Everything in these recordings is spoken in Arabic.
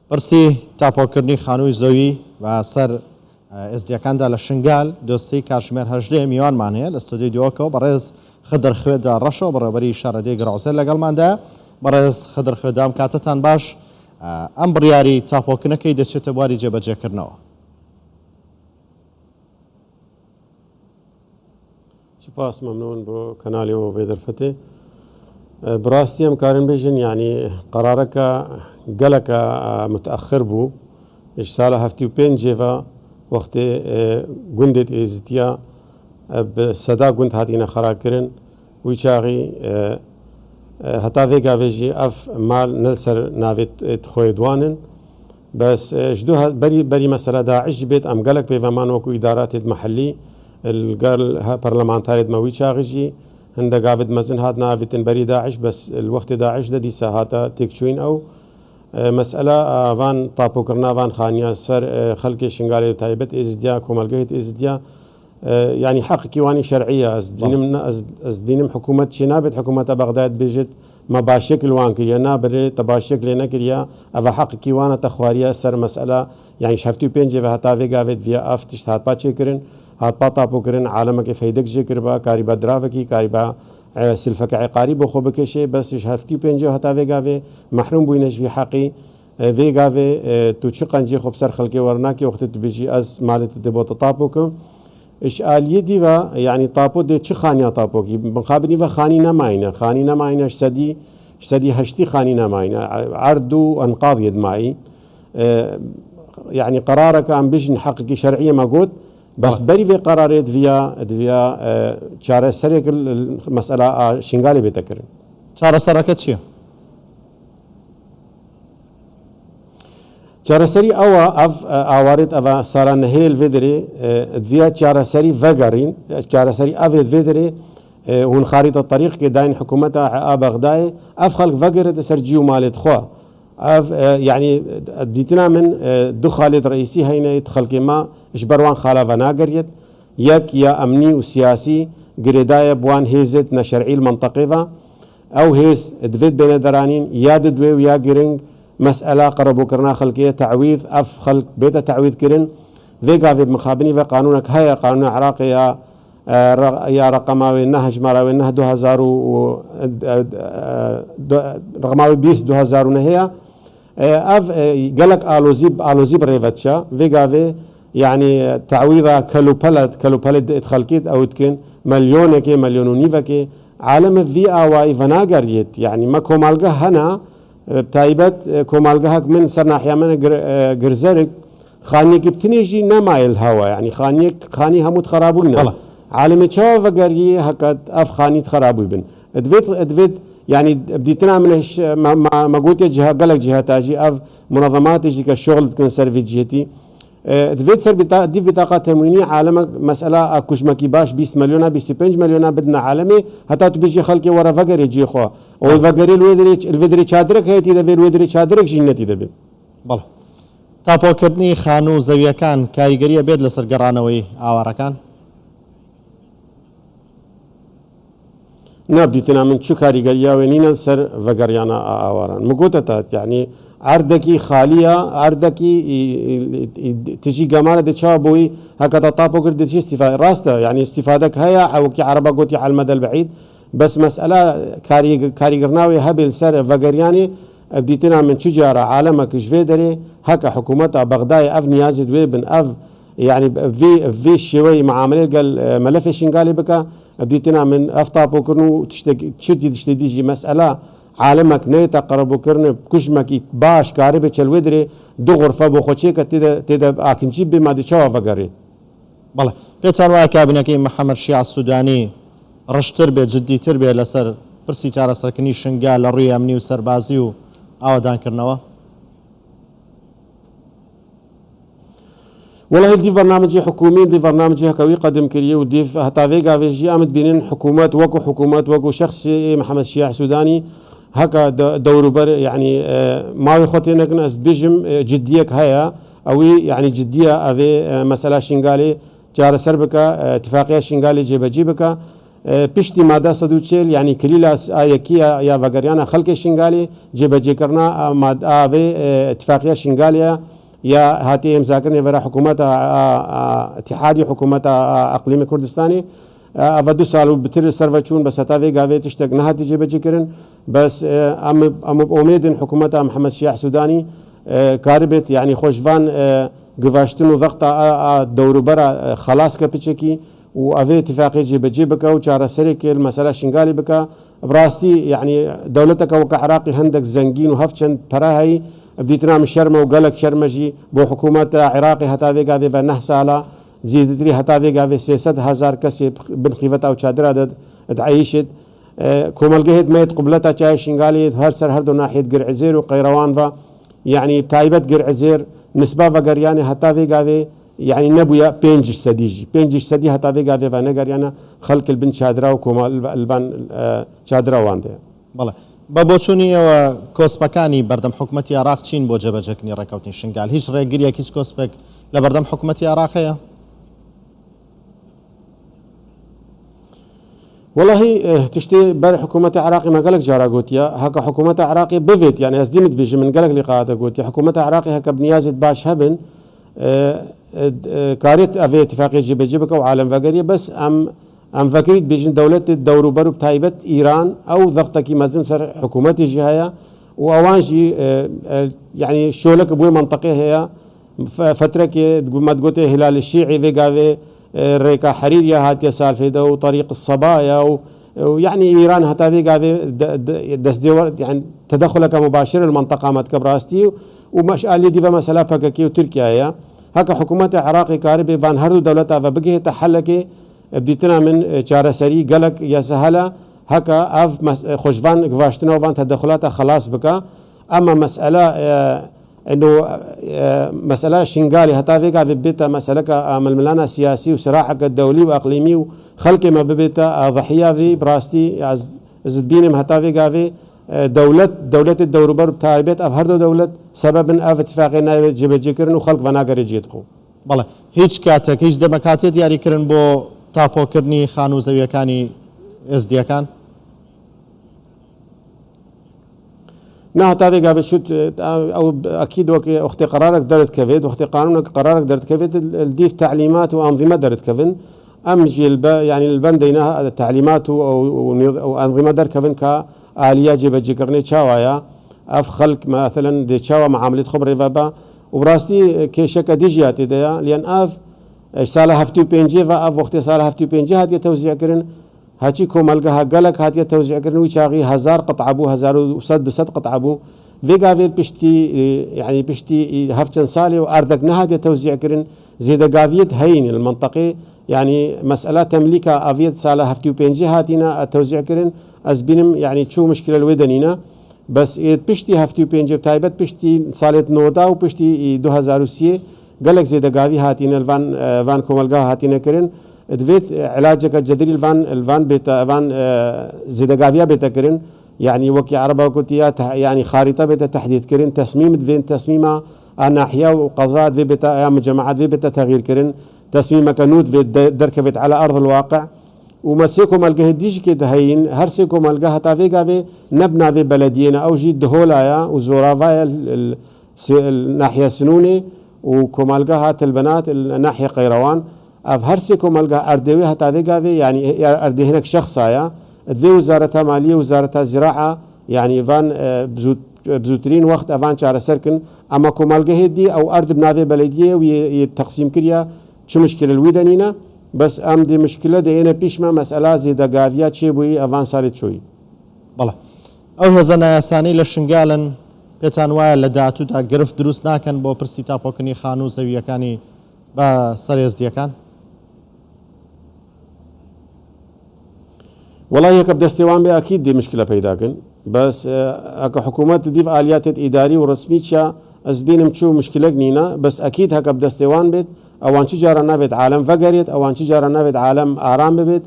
پرسی تاپۆکردنی خانووی زەوی و سەر ئێزدیەکاندا لە شنگال دۆستی کاتژمێر 18 میوانمان هەیە لە ستودیۆی دیوەکەوە بەڕێز خدر خوێدا ڕەشەوە بەڕێوەبەری شارەدەی گڕاوسەر لەگەڵماندا. بەڕێز خدر خوێدام کاتتان باش. ئەم بڕیاری تاپۆکردنەکەی دەچێتە بواری جێبەجێکردنەوە. سپاس ممنون بۆ کەناڵیەوە بێ دەرفەتێ. بڕاستی ئەم کارن بێژن یعنی قەرارەکە گەلەکە متأخر بوو. ئش ساڵە 75 وەختێ گوندێت ئێزیتیا سەدا گوند هاتینە خەراکردن وی چاغی هەتا vێگاڤێژی ئەف مال نەسەر ناوێت خۆی دوانن بەس بەری مەسەلە داعش بێت ئەم گەلک پێڤەمان وەکو ئیداراتێت مەحلی الگەل پەرلەمانتارێت مەوی چاغژی هەندە گاوت مەزن هات ناوێتن بەری داعش بەس الوەختی داعش دەدی ساهاتە تێکچوین ئەو مسئلە ئاوان تاپۆکردناوان خانیە سەر خەڵکی شنگالێ تایبەت ئێزدیا کۆمەلگەیت ئێزدیا يعني حقك واني شرعية دينم حكومة شي نابت حكومة بغداد بيجت ما باشكل وانك يا نابري تباشكل نكريا أفا حقك وانا تخواريا سر مسألة يعني شفتو بينجي فهتا فيغا فيت فيا افتش هات باتشي كرن هات باطا بوكرن عالمك فايدك جيكر با كاريبا درافكي كاريبا سلفك عقاري بخو بكشي بس شفتو بينجي هتا فيغا في محروم بوينش في حقي فيغا في تو تشقنجي خب سر خلقي ورناكي وقت تبيجي از مالت دبوت طابوكم إشكالية ديفا يعني طابو دي چه خانية طابوكي مقابل ديفا خاني نماينة شسدي هشتي خاني نماينة عردو أنقاض يد معي يعني قرارك عم بيجن حقك شرعية ما قلت بس بري في قرارات فيا شارع سريك المسألة شنغالي بتكرن شارع سركت شيء چارەسەری ئەوە ئاوارێت ئەڤ ساڵان هەیە vێدرێ دڤیا چارەسەری ڤەگەڕین چارەسەری ئەڤێت vێدرێ هون خارطة الطريق كي داين حكومتها بغداد أف خلق فقرت سرجيو مالت خوا أف يعني بديتنا من دو خالد رئيسي هينا خلق ما إشبروان خالفة ناقريت يك يا أمني وسياسي قريدايا بوان هيزت نشرعي المنطقة أو هيز دفيد بين درانين يا ددوي ويا قرنج مسألة قربوا كرنا خلقية تعويض أف خلق بيت تعويض كرن ذيقا في مخابني في قانونك هيا قانون عراقي يا رقماوي نهج مراوي نه 2000 رقماوي 20 نهيا أف قالك آلوزي بريفتشا ذيقا في يعني تعويضا كلو بلد ادخلكيت أو تكن مليونك مليون ونيفك عالم في آواي فناقريت يعني ما كومالقه هنا بتايبت كومالقهك من سرناحيا من قرزرك خانيك بتنيجي نمايل هوا يعني خاني هموت خرابونا عالم تشاف قريه هكذا اف خاني خرابو بن ادفيت يعني بديتنا من ما قلت جهه قالك جهه تاجي اف منظمات يجي كشغل تكون سيرفي جهتي ادفيت سر دي بطاقه تموينيه عالمك مساله كشمكي باش 20 مليون 25 مليون بدنا عالمي حتى تبيجي خلقي ورا فقر يجي خو او فقر الفدري چادرك هيتي ده الفدري چادرك جنتي ده بله تاپۆکردنی خانوو زەویەکان کاریگەریە بێت لەسەر گەڕانەوەی ئاوارەکان نبديتنا من شو كاريجريا ونينا سر فقريانا آواران مقوتة يعني عردكي خالية عردكي تجي جمالة تشابوي هكذا طابو قرد تجي استفادة راسته يعني استفادك هيا أو كي عربة قوتي على المدى البعيد بس مسألة كاريجرناوي هبل سر فقرياني بديتنا من شو جارة عالمك جفيدري هكا حكومتها بغداد أف نيازد ويبن أف يعني في شوي معاملة قال ملف شنغالي بكا بديتنا من أفطابو كرنو تشتدي مسألة عالمك نيتا قربو كرن كشمكي باش كاربة چلويدري دو غرفة بو خوشيكا تيدا آكنجي بما دي شوا فقري بله بيتر وای کابینەکەی محەممەد شیع سوودانی ڕشتر بێ جددیتر بێ لەسەر پرسی چارەسەرکردنی شنگال لە ڕووی ئەمنی و سەربازی و ئاوادانکردنەوە والله دي برنامج حكومي دي برنامج هكوي قدم كريه ودي هتا فيغا فيجي امد بينين حكومات وكو شخص محمد شيع سوداني هكا دور بر يعني ما يخطي ناس بيجم جديك هيا او يعني جديه افي مساله شنغالي جار سربكا اتفاقيه شنغالي جيبك پشتی ماده 140 یعنی کلیل یکیه یا وگریانه خلق شنگالی جبهه کرنا آوه اتفاقیه شنگالیا یا هاتی امضا کرنه برای حکومت اتحادی حکومت اقلیم کردستانی و 2 سال بتر سرو چون بس هتاوی گاوی تشتگ نهاتی جبهه کرن بس ام امیدن حکومت محمد شیع سودانی کاربت یعنی خوشوان گواشتن و ضغط دور برا خلاص كبتشكي وأفي اتفاقية جيب بكا وشارة سريك المسألة شنغالي بكا براستي يعني دولتك وكعراقي هندك زنجين وهفتشن تراهي بديتنا من شرمة وقالك شرمجي بو حكومة عراقي هتافي قاذي بنه سالة زيدتري هتافي قاذي 600,000 كسي بن خيفتا وشادرة تعيشت كومالجهد ميت قبلتها شاي شنغالي هر سر هردو ناحية قرعزير وقيروان يعني بتايبت قرعزير نسبة وقرياني هتافي قاذي يعني نبويا 5 سدي هتافي قاذي فانقريانا خلق البن شادرة وكومال البن شادرة وانده بەڵێ بە بۆچوونیەوە کۆسپەکانی بەردەم حکوومەتی عراق چین بۆ جێبەجێکردنی ڕێکەوتنی شنگال هیچ ڕێگریەکیش کۆسپێک لە بەردەم حکوومەتی عراقەیە؟ والله تشتي بر حكومة عراقي ما قالك جارا قوتيا هكا حكومة عراقي بفيت يعني أزديمت بيجي من قالك لقاءات قوتيا حكومة عراقي هكا بنيازت باش هبن كاريت أفي اتفاقية جيبك وعالم فقرية بس أم فكريت بيجن دولة الدور برو بتايبت إيران أو ضغطك مازن سر حكومتي جهايا وأوانجي يعني شولك بوي منطقة هي فترة كي ما تقولي هلال الشيعي في قاوي ريكا حريريا هاتيا سالفة وطريق الصبايا ويعني إيران هتافي قاوي دسدور يعني تدخلك مباشر المنطقة ما تكبراستي ومش اللي دي مسألة بكاكي وتركيا هي هكا حكومة عراقي كاربي فان هردو دولتها فبقيه تحلكي بديتنا من چارەسەری قالك يا سهلة هكا اف خوشفان قفاشتنا وفان تدخلات خلاص بكا اما مسألة انه مسألة شنغالي هتافيكا في بيتا مسألة ململانا سياسي وصراعك الدولي واقليمي وخلق ما ببيتا ضحية في براستي زدبينم هتافيكا في دولة الدور بر تايبت اف هردو دولة سبب اف اتفاقنا جبجكرن وخلق فناقر جيتخو بەڵێ هیچ کاتێک هیچ دەمەکاتێت دیاریکردن بۆ تاپۆکردنی خان و زەویەکانی ئێزدیەکان نه هتافي قابل شوت او اكيد وقت قرارك درت كفيد وقت قانونك قرارك درت كفيد الديف تعليمات وانظمه درت كفن امجي يعني البندينا تعليمات او انظمه درت كفن كاليه جبجي كرني تشاوايا اف خلق مثلا دي تشاوا معامله خبر بابا وبراستي كيشك ديجياتي ديا لان اف سال هفتو بينجي اف وقت سال هفتو بينجي هاتي توزيع كرن هاتي كومالغا قالك هاتي توزيع كرن وشاغي 1000 قطعه بو 1100 قطعه بو فيغا في بشتي يعني بشتي هفتن سالي واردك نهادي توزيع كرن زيد قافيت هين المنطقه يعني مساله تمليكها افيت سال هفتو بينجي هاتينا توزيع كرن ازبينم يعني شو مشكله الودنينا بس بشتي هفتو بينجي تايبت بشتي سالت نودا وبشتي 2003 قالك زيد قافي هاتينا الفان كومالغا هاتينا كرن دفيت علاجك الجذري الفان بيتا فان زيد قافيا بيتا كرن يعني وكي عربة كنتيا يعني خارطة بيتا تحديد كرن تصميم دفين تصميمها ناحية وقضاء في بيتا مجمعات في بيتا تغيير كرن تصميم كنود في دركبت على أرض الواقع ومسيكم الجه ديش كده هين هرسيكم الجه هتافيقا في نبنا في بلدينا أو جيد دهولايا وزورافايا الناحية سنوني وكمالجا هات البنات الناحية قيروان هرسي كمالجا أردوي هتافيقا في يعني أردي هناك شخصايا ذي وزارة مالية وزارة زراعة يعني فان بزوترين وقت أفان شهر سركن أما كمالجا هدي أو أرض بنافي بلدية ويتقسيم كريا شو مشكلة الويدانينا بس ام دي مشكله دي انا بيشما مساله زيدا غافيا چي بوي افان سالت شوي بەڵێ ئەو هێزە نایاسانەی لە شنگالن پێتان وایە لە داهاتوودا گرفت دروست ناکەن بۆ پرسی تاپۆکردنی خان و زەویەکانی بە سەر ئێزدیەکان والله هيك بدستوان بي اكيد دي مشكله بيداكن بس اكو حكومات تضيف اليات اداري ورسمي تشا ازبينم شو مشكله جنينا بس اكيد هكا بدستوان بيت اوان تجارة نابت عالم فقريت اوان تجارة نابت عالم ارام ببيت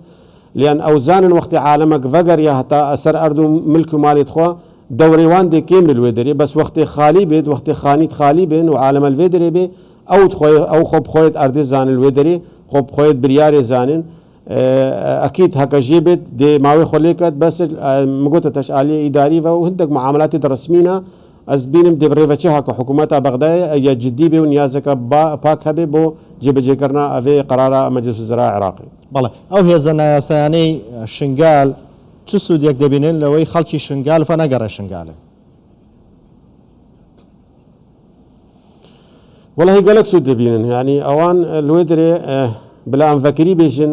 لان اوزان وقت عالمك فقريا حتى اثر اردو ملك مالي تخوا دوريوان دي كامل الودري بس وقت خالي بيت وقت خانيت خالي بين وعالم الودري بي او تخوي او خب خويت اردي زان الودري خب خويت برياري زانن اكيد هكا جيبت دي ماوي خليكت بس مقوتة آلية إدارية وهندك معاملات رسمينا از بینم دبریوچه ها که حکومت بغداد یا جدی به نیازك باک هبه بو جبجه کرنا اوی قرار مجلس الوزراء عراقي. بەڵێ ئەو هێزە نایاسایانەی شنگال چ سوودێک دەبینن لەوەی خەڵکی شنگال فە نەگەڕێ شنگالە؟ والله قالك سود دبينن يعني اوان الويدري بلا انفكري بيجن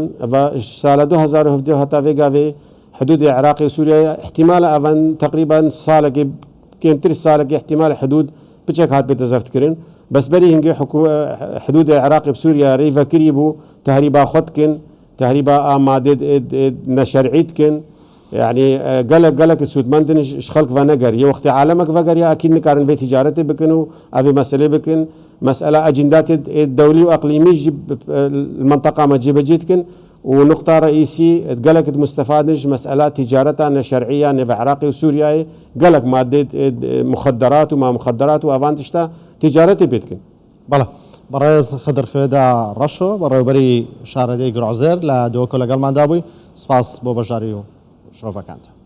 سال 2017 حتى في حدود العراق وسوريا احتمال اوان تقريبا سالك كنتر سالك احتمال حدود بتشك هات بتزفت كرن بس بري هنجي حدود العراق بسوريا ريفا كريبو تهريبا خدكن تهريبا آمادة نشرعيتكن يعني قالك السود مندنش خلق فنجر يا وقت عالمك فجر يا اكيد نكارن في تجارتي بكنوا ابي مساله بكن مساله اجندات الدولي واقليمي جيب المنطقه ما جيب جيتكن ونقطه رئيسي قالك مستفادش مساله تجارتنا شرعيه نبع عراقي وسوريا قالك ماده مخدرات وما مخدرات وافانتشتا تجارتي بيتكن بەڵێ بەڕێز خدر خوێدا ڕەشۆ بەڕێوبەری شارەدەی گرۆزێر لە دۆکۆ لەگەڵماندا بووی سپاس بۆ بەژاری و شرۆڤەکانتە.